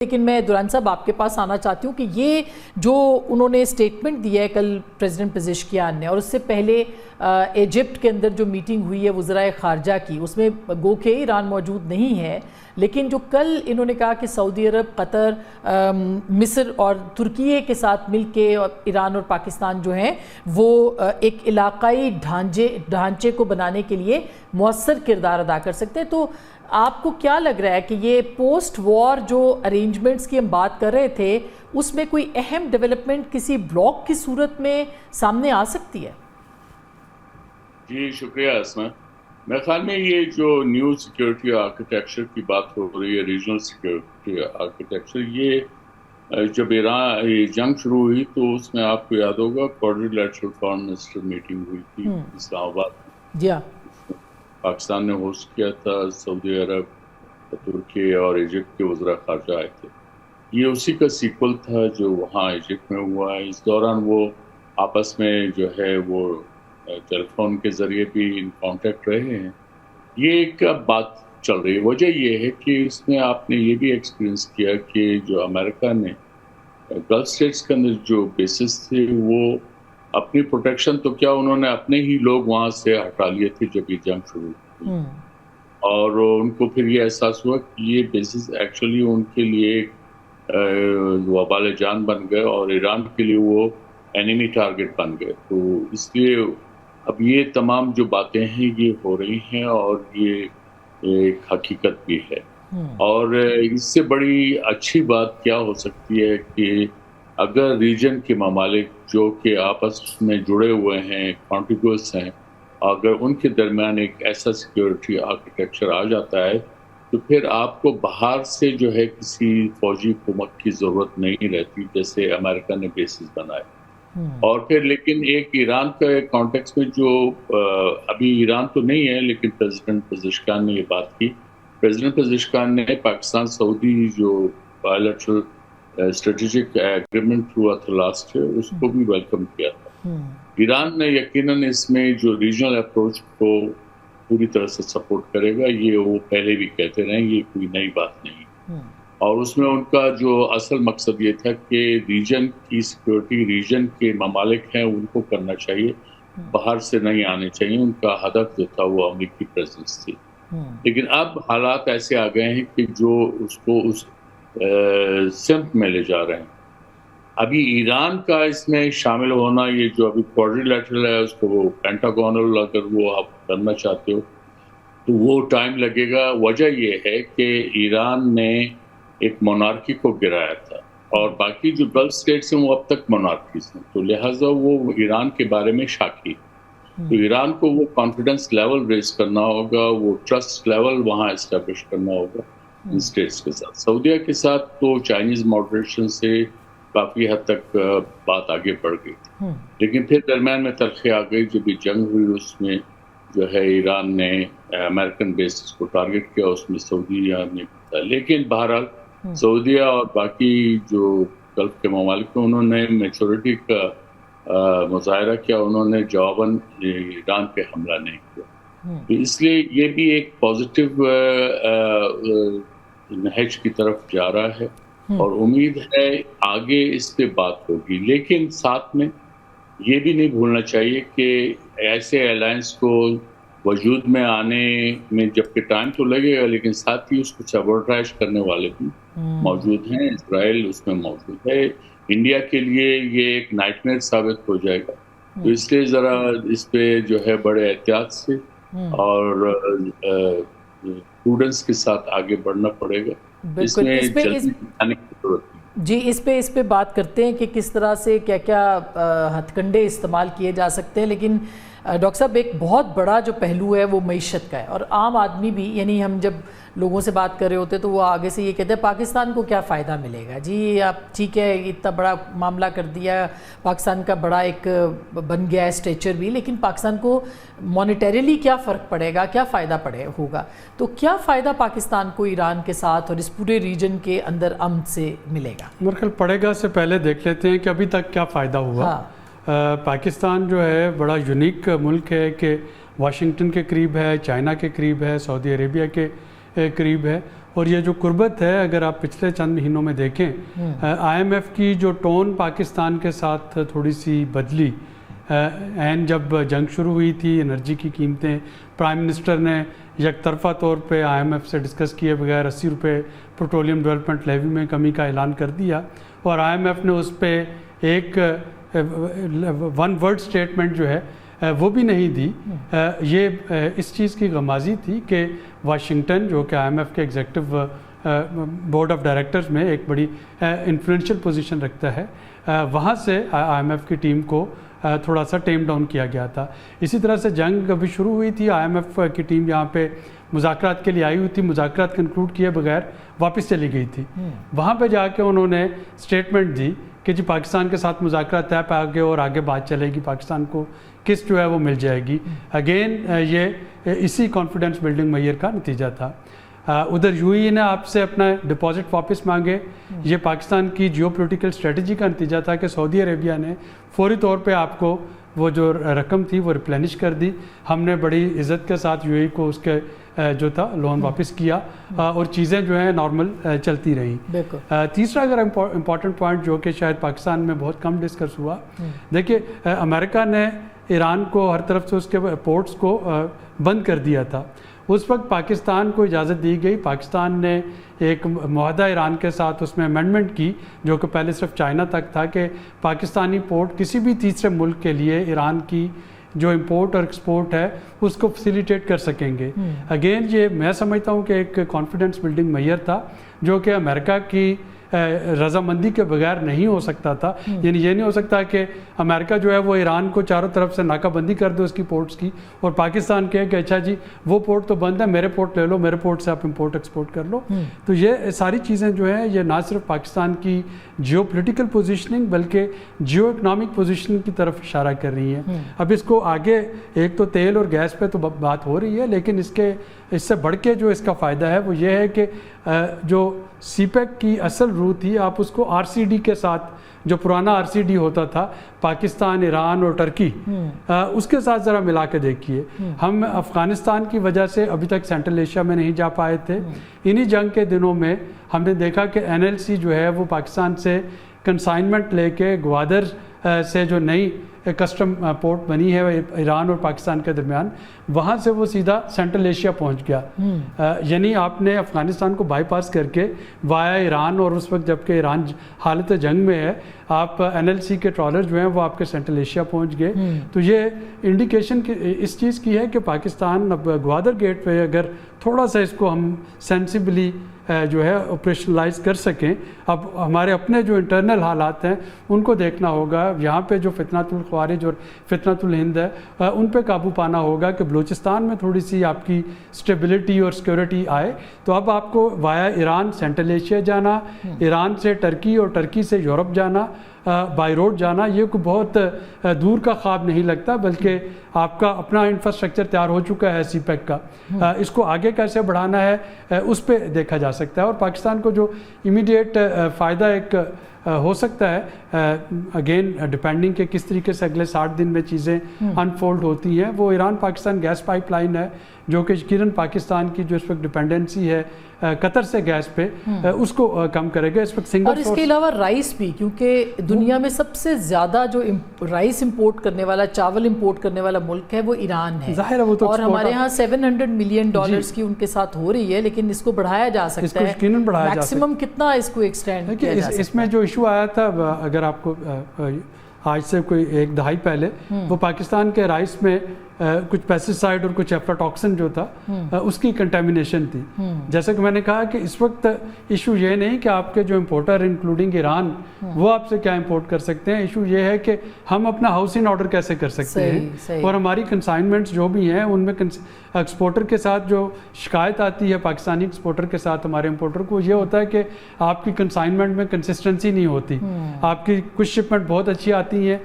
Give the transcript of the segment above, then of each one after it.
لیکن میں دوران صاحب آپ کے پاس آنا چاہتی ہوں کہ یہ جو انہوں نے سٹیٹمنٹ دیا ہے کل پریزیڈنٹ پزشکیان نے، اور اس سے پہلے ایجپٹ کے اندر جو میٹنگ ہوئی ہے وزراء خارجہ کی، اس میں گو کہ ایران موجود نہیں ہے، لیکن جو کل انہوں نے کہا کہ سعودی عرب، قطر، مصر اور ترکیے کے ساتھ مل کے اور ایران اور پاکستان جو ہیں وہ ایک علاقائی ڈھانچے کو بنانے کے لیے مؤثر کردار ادا کر سکتے ہیں، تو آپ کو کیا لگ رہا ہے کہ یہ پوسٹ وار جو ارینجمنٹس کی ہم بات کر رہے تھے اس میں کوئی اہم ڈیولپمنٹ کسی بلاک کی صورت میں سامنے آ سکتی ہے؟ جی شکریہ اسما. میرے خیال میں یہ جو نیو سیکیورٹی آرکیٹیکچر کی بات ہو رہی ہے، ریجنل سیکیورٹی آرکیٹیکچر، یہ جب ایران جنگ شروع ہوئی تو اس میں آپ کو یاد ہوگا کوارڈریلیٹرل فارم منسٹر میٹنگ ہوئی تھی اسلام آباد میں. جی ہاں، پاکستان نے ہوسٹ کیا تھا، سعودی عرب، ترکی اور ایجپٹ کے وزراء خارجہ آئے تھے. یہ اسی کا سیکول تھا جو وہاں ایجپٹ میں ہوا ہے. اس دوران وہ آپس میں جو ہے وہ ٹیلی فون کے ذریعے بھی ان کانٹیکٹ رہے ہیں. یہ ایک بات چل رہی ہے. وجہ یہ ہے کہ اس میں آپ نے یہ بھی ایکسپیرینس کیا کہ جو امریکہ نے گلف اسٹیٹس کے اندر جو بیسز تھے وہ اپنی پروٹیکشن تو کیا انہوں نے اپنے ہی لوگ وہاں سے ہٹا لیے تھے جب یہ جنگ شروع ہوئی، اور ان کو پھر یہ احساس ہوا کہ یہ بیسز ایکچولی ان کے لیے وبال جان بن گئے اور ایران کے لیے وہ اینیمی ٹارگٹ بن گئے. تو اس لیے اب یہ تمام جو باتیں ہیں یہ ہو رہی ہیں اور یہ ایک حقیقت بھی ہے. اور اس سے بڑی اچھی بات کیا ہو سکتی ہے کہ اگر ریجن کے ممالک جو کہ آپس میں جڑے ہوئے ہیں، کانٹیگوس ہیں، اگر ان کے درمیان ایک ایسا سیکیورٹی آرکیٹیکچر آ جاتا ہے تو پھر آپ کو باہر سے جو ہے کسی فوجی حکومت کی ضرورت نہیں رہتی جیسے امریکہ نے بیسز بنائے. اور پھر لیکن ایک ایران کا ایک کانٹیکس میں جو ابھی ایران تو نہیں ہے لیکن پریزیڈنٹ پزشکیان نے یہ بات کی. پریزیڈنٹ پزشکیان نے پاکستان سعودی جو بائیلیٹرل اسٹریٹجک ایگریمنٹ ہوا تھا لاسٹ ایئر، اس کو بھی ویلکم کیا تھا. ایران نے یقیناً اس میں جو ریجنل اپروچ کو پوری طرح سے سپورٹ کرے گا. یہ وہ پہلے بھی کہتے رہے، یہ کوئی نئی بات نہیں. اور اس میں ان کا جو اصل مقصد یہ تھا کہ ریجن کی سیکیورٹی ریجن کے ممالک ہیں ان کو کرنا چاہیے، باہر سے نہیں آنے چاہیے. ان کا ہدف جو تھا وہ امریکی پریزنس تھی. لیکن اب حالات ایسے آ گئے ہیں کہ جو اس کو اس سمت میں لے جا رہے ہیں. ابھی ایران کا اس میں شامل ہونا، یہ جو ابھی کوارڈریلیٹرل ہے اس کو وہ پینٹاگونل اگر وہ آپ کرنا چاہتے ہو تو وہ ٹائم لگے گا. وجہ یہ ہے کہ ایران نے ایک مونارکی کو گرایا تھا اور باقی جو گلف اسٹیٹس ہیں وہ اب تک مونارکیز ہیں، تو لہٰذا وہ ایران کے بارے میں شاکی. تو ایران کو وہ کانفیڈنس لیول ریز کرنا ہوگا، وہ ٹرسٹ لیول وہاں اسٹیبلش کرنا ہوگا ان اسٹیٹس کے ساتھ. سعودیہ کے ساتھ تو چائنیز ماڈریشن سے کافی حد تک بات آگے بڑھ گئی تھی، لیکن پھر درمیان میں تلخی آ گئی. جب یہ جنگ ہوئی اس میں جو ہے ایران نے امریکن بیسز کو ٹارگٹ کیا، اس میں سعودیہ نے بھی. لیکن بہرحال سعودیہ اور باقی جو گلف کے ممالک ہیں انہوں نے میچورٹی کا مظاہرہ کیا، انہوں نے جواباً ایران پہ حملہ نہیں کیا. تو اس لیے یہ بھی ایک پازیٹیو نہج کی طرف جا رہا ہے اور امید ہے آگے اس پہ بات ہوگی. لیکن ساتھ میں یہ بھی نہیں بھولنا چاہیے کہ ایسے الائنس کو وجود میں آنے میں جبکہ ٹائم تو لگے گا لیکن ساتھ ہی اس کو سیبوٹیج کرنے والے بھی موجود ہیں. اسرائیل اس میں موجود ہے. انڈیا کے لیے یہ ایک نائٹ میئر ثابت ہو جائے گا. تو اس لیے ذرا اس پہ جو ہے بڑے احتیاط سے اور پروڈنس کے ساتھ آگے بڑھنا پڑے گا. اس میں جلدی آنے کی ضرورت نہیں. جی اس پہ بات کرتے ہیں کہ کس طرح سے کیا کیا ہتھ کنڈے استعمال کیے جا سکتے ہیں. لیکن ڈاکٹر صاحب ایک بہت بڑا جو پہلو ہے وہ معیشت کا ہے، اور عام آدمی بھی، یعنی ہم جب لوگوں سے بات کر رہے ہوتے تو وہ آگے سے یہ کہتے ہیں پاکستان کو کیا فائدہ ملے گا. جی آپ ٹھیک ہے اتنا بڑا معاملہ کر دیا، پاکستان کا بڑا ایک بن گیا ہے اسٹیچر بھی، لیکن پاکستان کو مانیٹریلی کیا فرق پڑے گا، کیا فائدہ ہوگا. تو کیا فائدہ پاکستان کو ایران کے ساتھ اور اس پورے ریجن کے اندر امن سے ملے گا؟ میرے خیال پڑے گا سے پہلے دیکھ لیتے ہیں کہ ابھی تک کیا فائدہ ہوا. پاکستان جو ہے بڑا یونیک ملک ہے کہ واشنگٹن کے قریب ہے، چائنا کے قریب ہے، سعودی عربیہ کے قریب ہے، اور یہ جو قربت ہے اگر آپ پچھلے چند مہینوں میں دیکھیں آئی ایم ایف کی جو ٹون پاکستان کے ساتھ تھوڑی سی بدلی، این جب جنگ شروع ہوئی تھی انرجی کی قیمتیں، پرائم منسٹر نے یک طرفہ طور پہ آئی ایم ایف سے ڈسکس کیے بغیر 80 روپے پیٹرولیم ڈیولپمنٹ لیوی میں کمی کا اعلان کر دیا، اور آئی ایم ایف نے اس پہ ایک ون ورڈ سٹیٹمنٹ جو ہے وہ بھی نہیں دی۔ یہ اس چیز کی غمازی تھی کہ واشنگٹن جو کہ آئی ایم ایف کے ایگزیکٹو بورڈ آف ڈائریکٹرز میں ایک بڑی انفلوئنشل پوزیشن رکھتا ہے، وہاں سے آئی ایم ایف کی ٹیم کو تھوڑا سا ٹیم ڈاؤن کیا گیا تھا۔ اسی طرح سے جنگ ابھی شروع ہوئی تھی، آئی ایم ایف کی ٹیم یہاں پہ مذاکرات کے لیے آئی ہوئی تھی، مذاکرات کنکلوڈ کیے بغیر واپس چلی گئی تھی۔ وہاں پہ جا کے انہوں نے اسٹیٹمنٹ دی کہ جی پاکستان کے ساتھ مذاکرات طے پا گئے اور آگے بات چلے گی، پاکستان کو قسط جو ہے وہ مل جائے گی۔ اگین یہ اسی کانفیڈنس بلڈنگ میئر کا نتیجہ تھا۔ ادھر یو اے نے آپ سے اپنا ڈپازٹ واپس مانگے، یہ پاکستان کی جیو پولیٹیکل اسٹریٹجی کا نتیجہ تھا کہ سعودی عربیہ نے فوری طور پہ آپ کو وہ جو رقم تھی وہ ریپلینش کر دی۔ ہم نے بڑی عزت کے ساتھ یو اے کو اس کے جو تھا لون واپس کیا اور چیزیں جو ہیں نارمل چلتی رہیں۔ تیسرا اگر امپورٹنٹ پوائنٹ جو کہ شاید پاکستان میں بہت کم ڈسکس ہوا، دیکھیے امریکہ نے ایران کو ہر طرف سے اس کے پورٹس کو بند کر دیا تھا، اس وقت پاکستان کو اجازت دی گئی، پاکستان نے ایک معاہدہ ایران کے ساتھ اس میں امینڈمنٹ کی جو کہ پہلے صرف چائنا تک تھا کہ پاکستانی پورٹ کسی بھی تیسرے ملک کے لیے ایران کی جو امپورٹ اور ایکسپورٹ ہے اس کو فیسیلیٹیٹ کر سکیں گے۔ اگین یہ میں سمجھتا ہوں کہ ایک کانفیڈنس بلڈنگ میئر تھا جو کہ امریکہ کی رضامندی کے بغیر نہیں ہو سکتا تھا، یعنی یہ نہیں ہو سکتا کہ امریکہ جو ہے وہ ایران کو چاروں طرف سے ناکہ بندی کر دے اس کی پورٹس کی اور پاکستان کہے کہ اچھا جی وہ پورٹ تو بند ہے، میرے پورٹ لے لو، میرے پورٹ سے آپ امپورٹ ایکسپورٹ کر لو۔ تو یہ ساری چیزیں جو ہیں یہ نہ صرف پاکستان کی جیو پولیٹیکل پوزیشننگ بلکہ جیو اکنامک پوزیشننگ کی طرف اشارہ کر رہی ہیں۔ اب اس کو آگے ایک تو تیل اور گیس پہ تو بات ہو رہی ہے، لیکن اس سے بڑھ کے جو اس کا فائدہ ہے وہ یہ ہے کہ جو سی پیک کی اصل روح تھی آپ اس کو آر سی ڈی کے ساتھ، جو پرانا آر سی ڈی ہوتا تھا پاکستان، ایران اور ٹرکی، اس کے ساتھ ذرا ملا کے دیکھیے۔ ہم افغانستان کی وجہ سے ابھی تک سینٹرل ایشیا میں نہیں جا پائے تھے، انہی جنگ کے دنوں میں ہم نے دیکھا کہ این ایل سی جو ہے وہ پاکستان سے کنسائنمنٹ لے کے گوادر سے جو نئی کسٹم پورٹ بنی ہے ایران اور پاکستان کے درمیان، وہاں سے وہ سیدھا سینٹرل ایشیا پہنچ گیا۔ یعنی آپ نے افغانستان کو بائی پاس کر کے وایا ایران، اور اس وقت جب کہ ایران حالت جنگ میں ہے، آپ این ایل سی کے ٹرالر جو ہیں وہ آپ کے سینٹرل ایشیا پہنچ گئے۔ تو یہ انڈیکیشن اس چیز کی ہے کہ پاکستان اب گوادر گیٹ پہ اگر تھوڑا سا اس کو ہم سینسیبلی جو ہے آپریشنلائز کر سکیں، اب ہمارے اپنے جو انٹرنل حالات ہیں ان کو دیکھنا ہوگا، یہاں پہ جو فتنۃ الخوارج اور فتنۃ الہند ہے ان پہ قابو پانا ہوگا کہ بلوچستان میں تھوڑی سی آپ کی اسٹیبلٹی اور سیکورٹی آئے، تو اب آپ کو وایا ایران سینٹرل ایشیا جانا، ایران سے ٹرکی اور ٹرکی سے یورپ جانا، بائی روڈ جانا، یہ کوئی بہت دور کا خواب نہیں لگتا، بلکہ آپ کا اپنا انفراسٹرکچر تیار ہو چکا ہے سی پیک کا۔ اس کو آگے کیسے بڑھانا ہے اس پہ دیکھا جا سکتا ہے، اور پاکستان کو جو امیڈیٹ فائدہ ایک ہو سکتا ہے، اگین ڈپینڈنگ کہ کس طریقے سے اگلے 60 دن میں چیزیں انفولڈ ہوتی ہیں، وہ Iran Pakistan gas pipeline ہے جو کہ یقیناً پاکستان کی جو اس وقت ڈپینڈنسی ہے قطر سے گیس پہ اس کو کم کرے گا۔ اس وقت سنگل، اور اس کے علاوہ رائس بھی، کیونکہ دنیا میں سب سے زیادہ جو رائس امپورٹ کرنے والا، چاول امپورٹ کرنے والا ملک ہے وہ ایران ہے، ظاہر ہے وہ تو، اور ہمارے ہاں $700 ملین کی ان کے ساتھ ہو رہی ہے، لیکن اس کو بڑھایا جا سکتا ہے، میکسیمم کتنا اس کو ایکسٹینڈ کیا جا سکتا ہے۔ اس میں جو ایشو آیا تھا اگر آپ کو آج سے کوئی 1 دہائی پہلے، وہ پاکستان کے رائس میں کچھ پیسٹیسائڈ اور کچھ ایفلاٹاکسن جو تھا اس کی کنٹامینیشن تھی۔ جیسے کہ میں نے کہا کہ اس وقت ایشو یہ نہیں کہ آپ کے جو امپورٹر انکلوڈنگ ایران وہ آپ سے کیا امپورٹ کر سکتے ہیں، ایشو یہ ہے کہ ہم اپنا ہاؤسنگ آرڈر کیسے کر سکتے ہیں، اور ہماری کنسائنمنٹس جو بھی ہیں ان میں ایکسپورٹر کے ساتھ جو شکایت آتی ہے پاکستانی ایکسپورٹر کے ساتھ ہمارے امپورٹر کو، یہ ہوتا ہے کہ آپ کی کنسائنمنٹ میں کنسسٹنسی نہیں ہوتی، آپ کی کچھ شپمنٹ بہت اچھی آتی ہیں،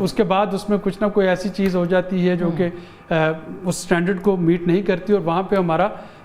اس کے بعد اس میں کچھ نہ کوئی ایسی چیز ہو جاتی ہے جو کہ اس سٹینڈرڈ کو میٹ نہیں کرتی، اور وہاں پہ ہمارا